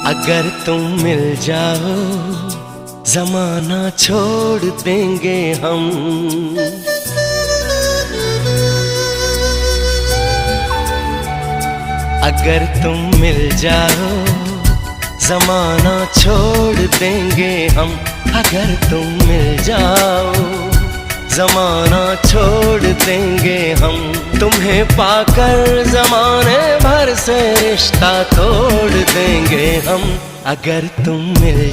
अगर तुम मिल जाओ जमाना छोड़ देंगे हम। अगर तुम मिल जाओ जमाना छोड़ देंगे हम। अगर तुम मिल जाओ जमाना छोड़ देंगे हम। तुम्हें पाकर जमाने भर से रिश्ता तोड़ देंगे हम। अगर तुम मिल